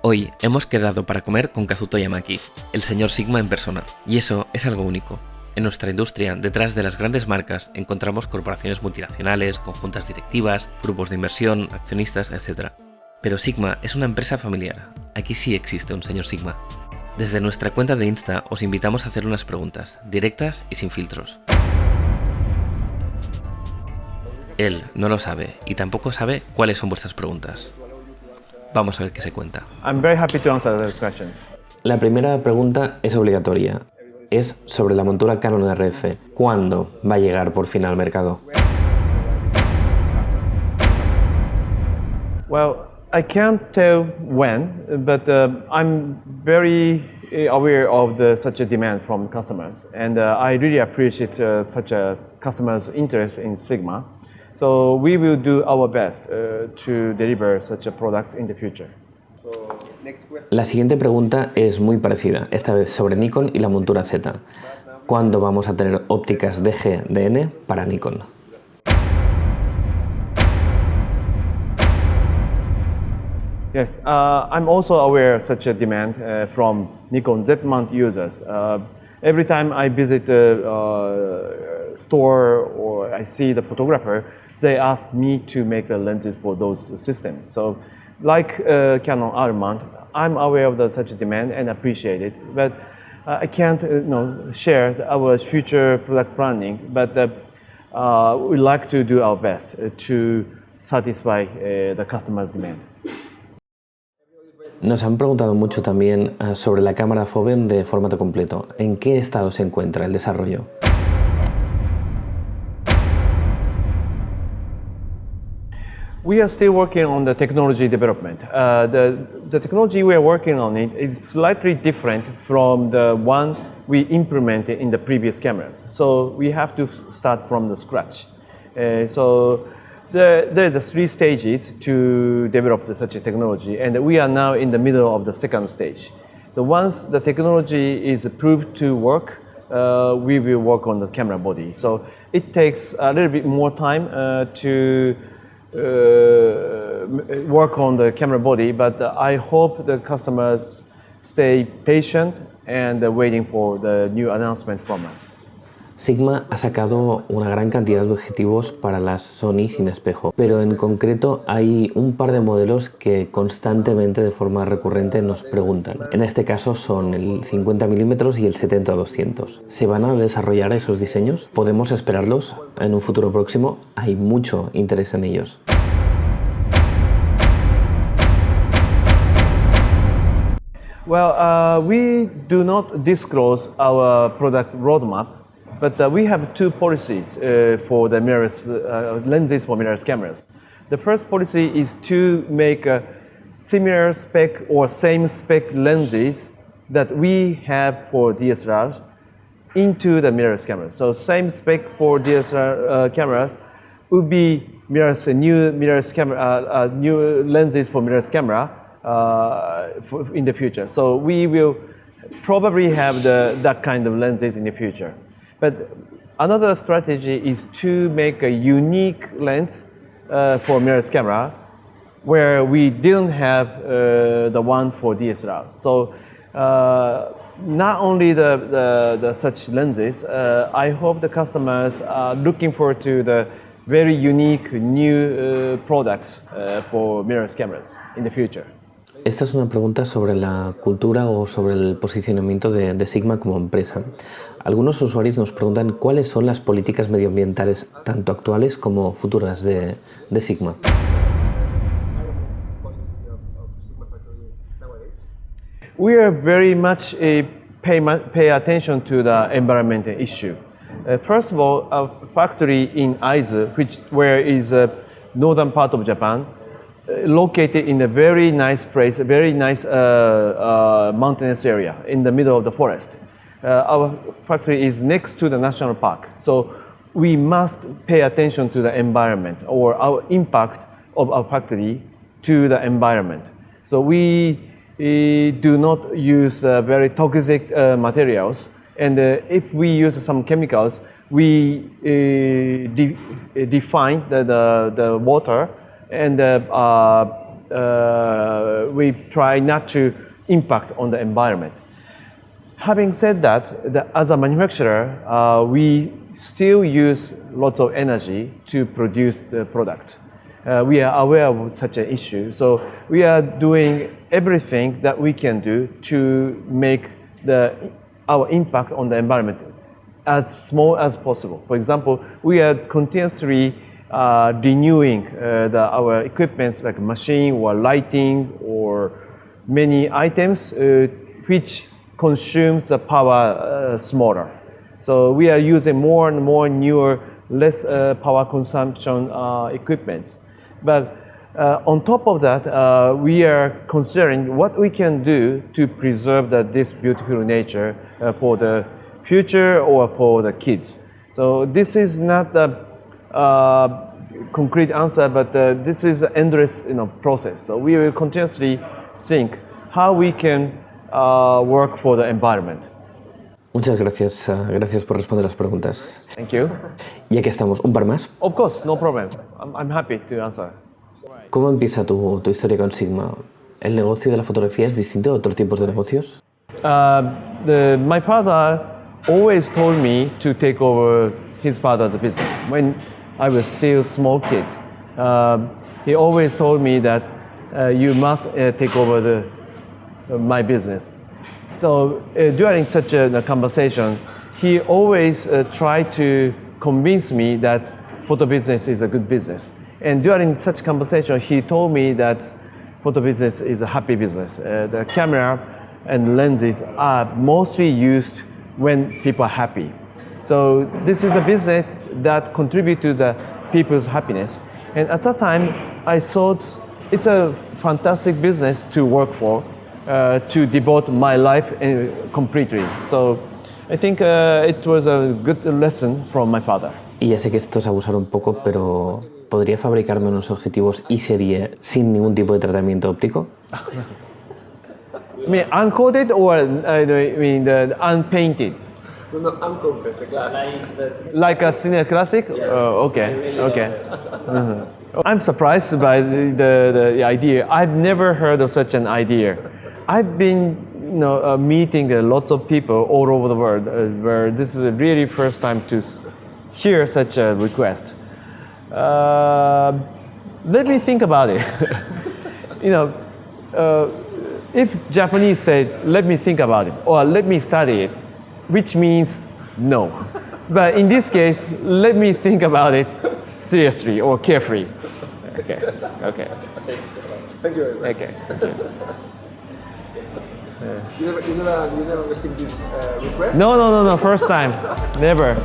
Hoy hemos quedado para comer con Kazuto Yamaki, el señor Sigma en persona, y eso es algo único. En nuestra industria, detrás de las grandes marcas, encontramos corporaciones multinacionales, con juntas directivas, grupos de inversión, accionistas, etc. Pero Sigma es una empresa familiar. Aquí sí existe un señor Sigma. Desde nuestra cuenta de Insta os invitamos a hacer unas preguntas, directas y sin filtros. Él no lo sabe y tampoco sabe cuáles son vuestras preguntas. Vamos a ver qué se cuenta. I'm very happy to answer the questions. La primera pregunta es obligatoria. Es sobre la montura Canon RF. ¿Cuándo va a llegar por fin al mercado? Well, I can't tell when, but I'm very aware of such a demand from customers, and I really appreciate such a customer's interest in Sigma. So we will do our best to deliver such products in the future. La siguiente pregunta es muy parecida, esta vez sobre Nikon y la montura Z. ¿Cuándo vamos a tener ópticas DG-DN para Nikon? Yes, I'm also aware of such a demand from Nikon Z mount users. Every time I visit a store or I see the photographer, they ask me to make the lenses for those systems. So, like Canon RF mount, I'm aware of such a demand and appreciate it. But I can't share our future product planning. But we like to do our best to satisfy the customer's demand. Nos han preguntado mucho también sobre la cámara Foveon de formato completo. ¿En qué estado se encuentra el desarrollo? We are still working on the technology development. The technology we are working on is slightly different from the one we implemented in the previous cameras. So we have to start from the scratch. There are the 3 stages to develop such a technology, and we are now in the middle of the second stage. Once the technology is proved to work, we will work on the camera body. So it takes a little bit more time to work on the camera body, but I hope the customers stay patient and waiting for the new announcement from us. Sigma ha sacado una gran cantidad de objetivos para las Sony sin espejo, pero en concreto hay un par de modelos que constantemente de forma recurrente nos preguntan. En este caso son el 50 mm y el 70-200. ¿Se van a desarrollar esos diseños? ¿Podemos esperarlos en un futuro próximo? Hay mucho interés en ellos. Well, we do not disclose our product roadmap. But we have 2 policies for the mirrorless lenses for mirrorless cameras. The first policy is to make a similar spec or same spec lenses that we have for DSLRs into the mirrorless cameras. So same spec for DSLR cameras would be mirrorless, new lenses for mirrorless camera in the future. So we will probably have that kind of lenses in the future. But another strategy is to make a unique lens for mirrorless camera where we didn't have the one for DSLRs. So not only the such lenses, I hope the customers are looking forward to the very unique new products for mirrorless cameras in the future. Esta es una pregunta sobre la cultura o sobre el posicionamiento de Sigma como empresa. Algunos usuarios nos preguntan cuáles son las políticas medioambientales tanto actuales como futuras de Sigma. We are very much pay attention to the environmental issue. First of all, our factory in Aizu, where is northern part of Japan, located in a very nice place, a very nice mountainous area in the middle of the forest. Our factory is next to the national park, so we must pay attention to the environment or our impact of our factory to the environment. So we do not use very toxic materials, and if we use some chemicals, we define the water and we try not to impact on the environment. Having said that, as a manufacturer, we still use lots of energy to produce the product. We are aware of such an issue, so we are doing everything that we can do to make our impact on the environment as small as possible. For example, we are continuously renewing our equipment like machine or lighting or many items which consumes the power smaller. So we are using more and more newer, less power consumption equipment. But on top of that, we are considering what we can do to preserve this beautiful nature for the future or for the kids. So this is not a concrete answer, but this is an endless process. So we will continuously think how we can work for the environment. Muchas gracias, gracias por responder las preguntas. Thank you. Y aquí estamos, un par más. Of course, no problem. I'm happy to answer. ¿Cómo empieza tu historia con Sigma? ¿El negocio de la fotografía es distinto a otros tipos de negocios? My father always told me to take over his father's business. When I was still a small kid, he always told me that you must take over my business. So during such a conversation, he always tried to convince me that photo business is a good business. And during such conversation, he told me that photo business is a happy business. The camera and lenses are mostly used when people are happy. So this is a business that contributes to the people's happiness. And at that time, I thought it's a fantastic business to work for, to devote my life completely. So I think it was a good lesson from my father. Y ya sé que esto es abusar un poco, pero ¿podría fabricarme unos objetivos I serie sin ningún tipo de tratamiento óptico? I mean, uncoated or the unpainted? No, uncoated, the glass. Like a Cine Classic? Okay. Mm-hmm. I'm surprised by the idea. I've never heard of such an idea. I've been meeting lots of people all over the world where this is really first time to hear such a request. Let me think about it. If Japanese say, let me think about it, or let me study it, which means no. But in this case, let me think about it seriously or carefully. Okay. Thank you very much. Okay. Thank you. You never received this request? No. First time. Never.